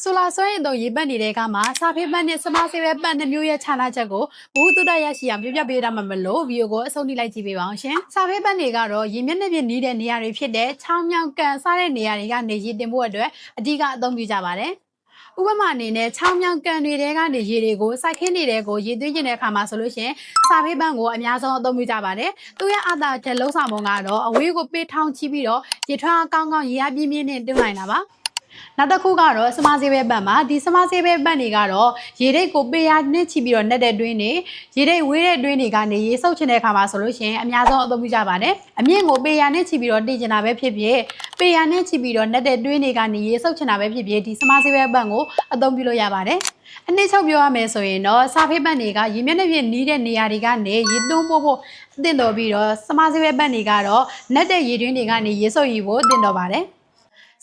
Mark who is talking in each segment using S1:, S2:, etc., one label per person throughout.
S1: ဆိုလာဆွဲရင်တော့ရေပတ်နေတဲ့ကမှာစာဖေးပတ်နဲ့စမဆေးပဲပတ်နှမျိုးရဲ့ခြားနာချက်ကိုဘူးတုဒ္ဒရရှိအောင်ပြပြပေးတာမှမလို့ဗီဒီယိုကိုအဆုံးထိလိုက်ကြည့်ပေးပါအောင်ရှင်။စာဖေးပတ်တွေကတော့ရေမျက်နှာပြင်နီးတဲ့နေရာတွေဖြစ်တဲ့ချောင်းမြောင်းကန်စားတဲ့နေရာတွေကနေရေတင်ဖို့အတွက်အဓိကအသုံးပြုကြပါတယ်။ဥပမာအနေနဲ့ချောင်းမြောင်းကန်တွေတဲကနေရေတွေကိုစိုက်ခင်းနေတဲ့ကိုရေသွင်းကျင်တဲ့အခါမှာဆိုလို့ရှိရင်စာဖေးပန်းကိုအများဆုံးအသုံးပြုကြပါတယ်။သူရဲ့အသာချက်လုံးဆောင်ပုံကတော့အဝေးကိုပေးထောင်းချပြီးတော့ရေထွက်အကောင်းကောင်းရေအားပြင်းပြင်းနဲ့တွန်းနိုင်တာပါ။နောက်တစ်ခုကတော့စမဆေးပဲပတ်မှာဒီစမဆေးပဲပတ်တွေကတော့ရေရိတ်ကိုပေရနဲ့ချီပြီးတော့နှက်တဲ့တွင်းတွေရေရိတ်ဝေးတဲ့တွင်းတွေကနေရေဆုပ်ချင်တဲ့အခါမှာဆိုလို့ရှိရင်အများဆုံးအသုံးပြုကြပါတယ်အမြင့်ကိုပေရနဲ့ချီပြီးတော့တင်ကျင်တာပဲဖြစ်ဖြစ်ပေရနဲ့ချီပြီးတော့နှက်တဲ့တွင်းတွေကနေရေဆုပ်ချင်တာပဲဖြစ်ဖြစ်ဒီစမဆေးပဲပတ်ကိုအသုံးပြုလို့ရပါတယ်အနည်းချုပ်ပြောရမယ်ဆိုရင်တော့စာဖေးပတ်တွေကရေမျက်နှာပြင်နီးတဲ့နေရာတွေကနေရေသွင်းဖို့အသင့်တော်ပြီးတော့စမဆေးပဲပတ်တွေကတော့နှက်တဲ့ရေတွင်းတွေကနေရေဆုပ်ယူဖို့အသင့်တော်ပါတယ်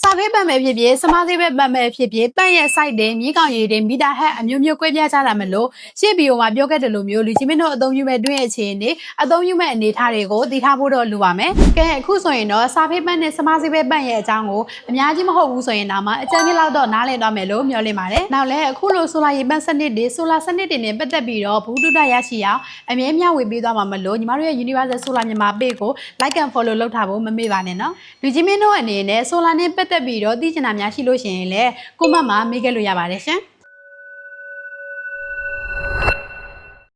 S1: စာဖေးပတ်မဲ့ဖြစ်ဖြစ်စမသေးပဲပတ်မဲ့ဖြစ်ဖြစ်ပတ်ရဲ့ site တွေမြေကောင်ရည်တွေမီတာဟက်အမျိုးမျိုးကွဲပြားကြတာမလို့ရှေ့ဗီဒီယိုမှာပြောခဲ့တယ်လို့မျိုးလူချင်းမင်းတို့အသုံးပြုမဲ့တွင်းရဲ့အခြေအနေအသုံးပြုမဲ့အနေအထားတွေကိုသိထားဖို့တော့လိုပါမယ်။ကဲအခုဆိုရင်တော့စာဖေးပတ်နဲ့စမသေးပဲပတ်ရဲ့အကြောင်းကိုအများကြီးမဟုတ်ဘူးဆိုရင်တော့မှအကြမ်းပြလောက်တော့နားလည်တော့မယ်လို့မျှော်လင့်ပါတယ်။နောက်လည်းအခုလိုဆိုလာရေပတ်စနစ်တွေဆိုလာစနစ်တွေနဲ့ပတ်သက်ပြီးတော့ဘူးတုဒ္ဒရရှိအောင်အမြဲမျှဝေပေးသွားမှာမလို့ညီမတို့ရဲ့ Universal Solar မြန်မာ page ကို like and follow လုပ်ထားဖို့မမေ့ပါနဲ့နော်။လူချင်းမင်းတို့အနေနဲ့ solar နဲ့ပတ်သက်ပြီးတော့သိချင်တာများရှိလို့ရှိရင်လည်းကွန်မန့်မှာမေးခဲ့လို့ရပါတယ်ရှင်။